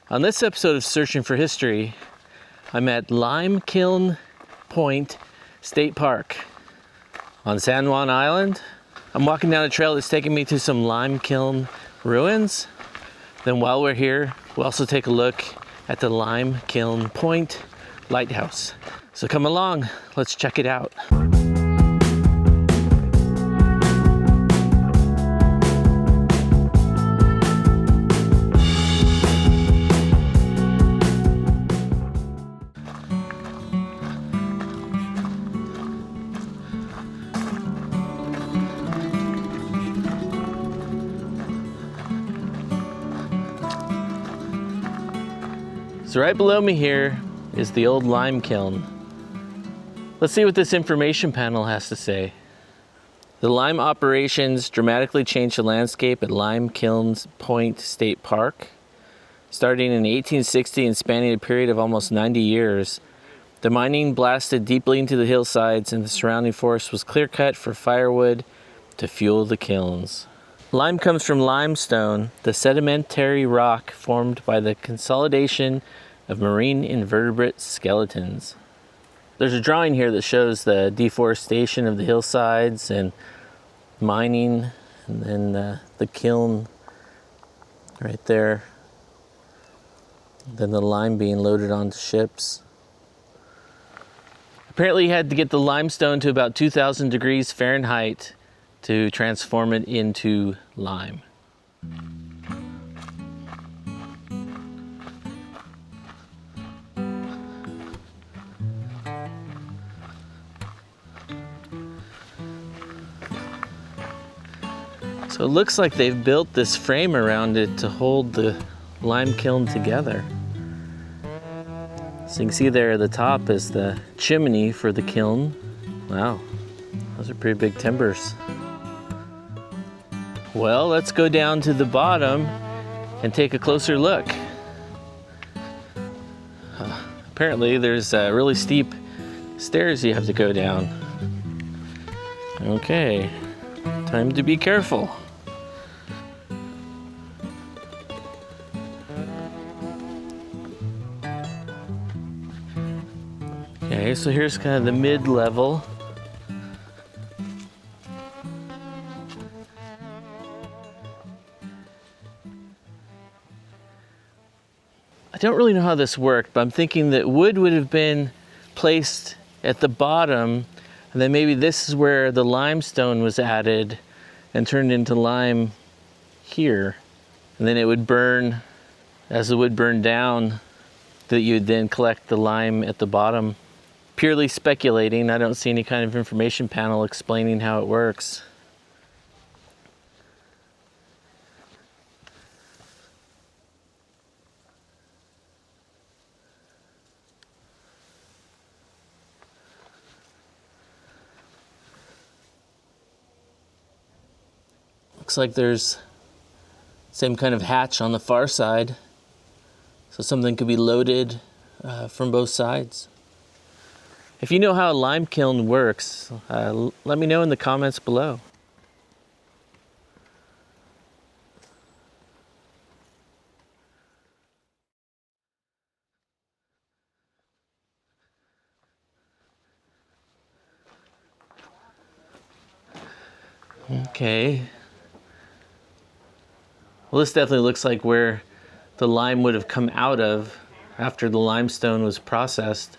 On this episode of Searching for History, I'm at Lime Kiln Point State Park on San Juan Island. I'm walking down a trail that's taking me to some lime kiln ruins. Then while we're here, we'll also take a look at the Lime Kiln Point Lighthouse. So come along, let's check it out. So right below me here is the old lime kiln. Let's see what this information panel has to say. The lime operations dramatically changed the landscape at Lime Kiln Point State Park. Starting in 1860 and spanning a period of almost 90 years, the mining blasted deeply into the hillsides and the surrounding forest was clear-cut for firewood to fuel the kilns. Lime comes from limestone, the sedimentary rock formed by the consolidation of marine invertebrate skeletons. There's a drawing here that shows the deforestation of the hillsides and mining, and then the kiln right there. Then the lime being loaded onto ships. Apparently you had to get the limestone to about 2,000 degrees Fahrenheit to transform it into lime. So it looks like they've built this frame around it to hold the lime kiln together. So you can see there at the top is the chimney for the kiln. Wow, those are pretty big timbers. Well, let's go down to the bottom and take a closer look. Apparently there's really steep stairs you have to go down. Okay, time to be careful. Okay, so here's kind of the mid-level. I don't really know how this worked, but I'm thinking that wood would have been placed at the bottom, and then maybe this is where the limestone was added and turned into lime here. And then it would burn, as the wood burned down, that you would then collect the lime at the bottom. Purely speculating, I don't see any kind of information panel explaining how it works. Looks like there's same kind of hatch on the far side, so something could be loaded from both sides. If you know how a lime kiln works, let me know in the comments below. Okay. Well, this definitely looks like where the lime would have come out of after the limestone was processed.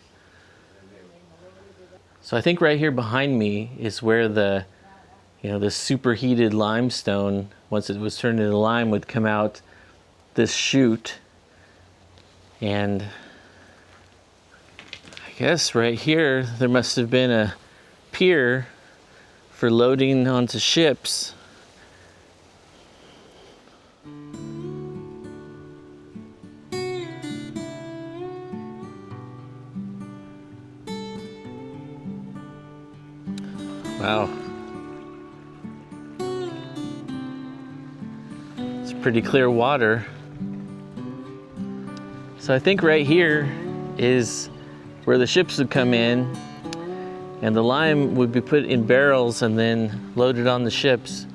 So I think right here behind me is where the superheated limestone, once it was turned into lime, would come out this chute. And I guess right here there must have been a pier for loading onto ships. Wow. It's pretty clear water. So I think right here is where the ships would come in, and the lime would be put in barrels and then loaded on the ships.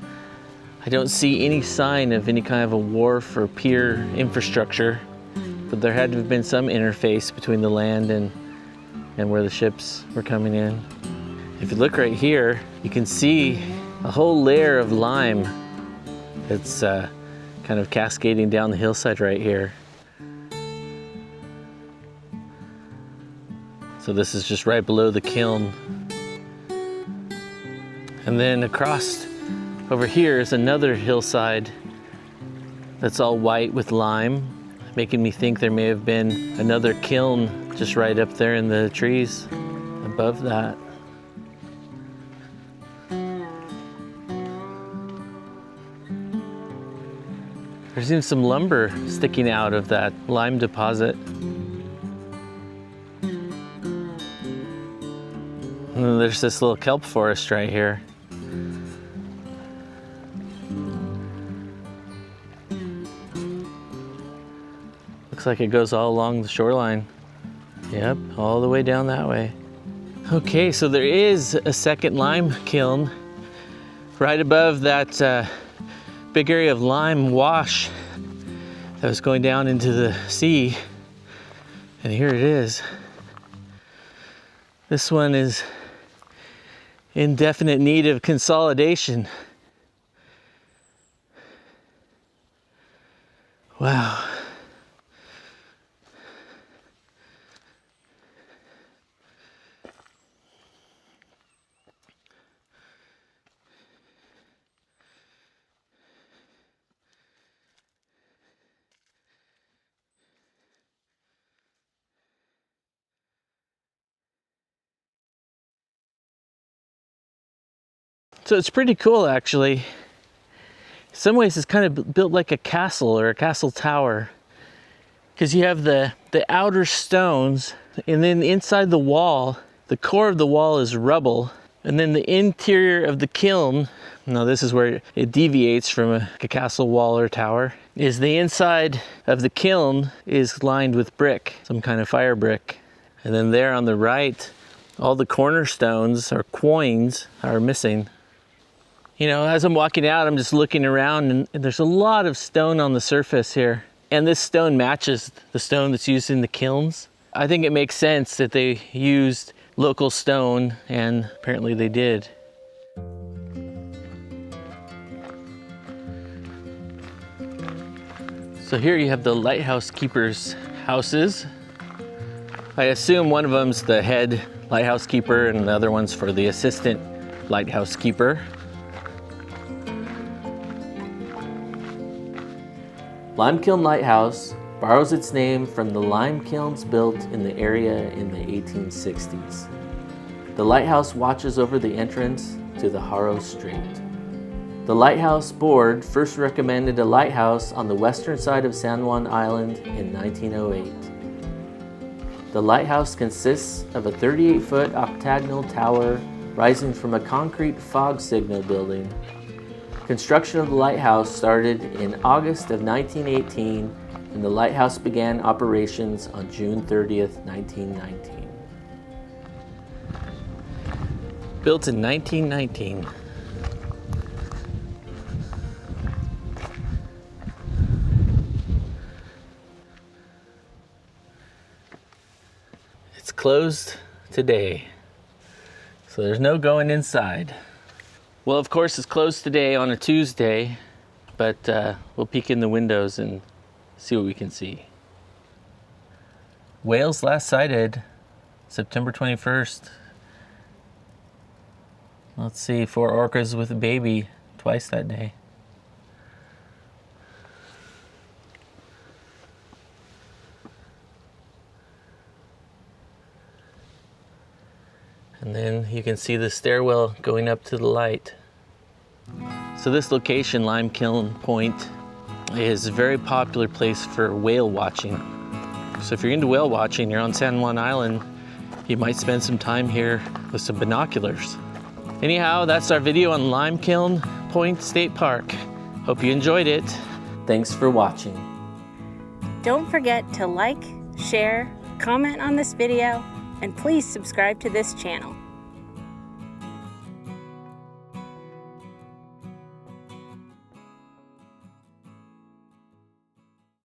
I don't see any sign of any kind of a wharf or pier infrastructure. but there had to have been some interface between the land and where the ships were coming in. If you look right here, you can see a whole layer of lime that's kind of cascading down the hillside right here. So this is just right below the kiln. And then across over here is another hillside that's all white with lime, making me think there may have been another kiln just right up there in the trees above that. There's even some lumber sticking out of that lime deposit. And then there's this little kelp forest right here. Looks like it goes all along the shoreline. Yep, all the way down that way. Okay, so there is a second lime kiln right above that big area of lime wash that was going down into the sea. And here it is. This one is in definite need of consolidation. Wow. So it's pretty cool, actually. In some ways it's kind of built like a castle or a castle tower, because you have the outer stones, and then inside the wall, the core of the wall is rubble, and then the interior of the kiln, now this is where it deviates from a castle wall or tower, is the inside of the kiln is lined with brick, some kind of fire brick. And then there on the right, all the cornerstones or quoins are missing. You know, as I'm walking out, I'm just looking around, and there's a lot of stone on the surface here. And this stone matches the stone that's used in the kilns. I think it makes sense that they used local stone, and apparently they did. So here you have the lighthouse keepers' houses. I assume one of them's the head lighthouse keeper and the other one's for the assistant lighthouse keeper. Lime Kiln Lighthouse borrows its name from the lime kilns built in the area in the 1860s. The lighthouse watches over the entrance to the Haro Strait. The Lighthouse Board first recommended a lighthouse on the western side of San Juan Island in 1908. The lighthouse consists of a 38-foot octagonal tower rising from a concrete fog signal building. Construction of the lighthouse started in August of 1918, and the lighthouse began operations on June 30th, 1919. Built in 1919. It's closed today, so there's no going inside. Well, of course, it's closed today on a Tuesday, but we'll peek in the windows and see what we can see. Whales last sighted September 21st. Let's see, 4 orcas with a baby twice that day. And then you can see the stairwell going up to the light. So this location, Lime Kiln Point, is a very popular place for whale watching. So if you're into whale watching, you're on San Juan Island, you might spend some time here with some binoculars. Anyhow, that's our video on Lime Kiln Point State Park. Hope you enjoyed it. Thanks for watching. Don't forget to like, share, comment on this video, and please subscribe to this channel.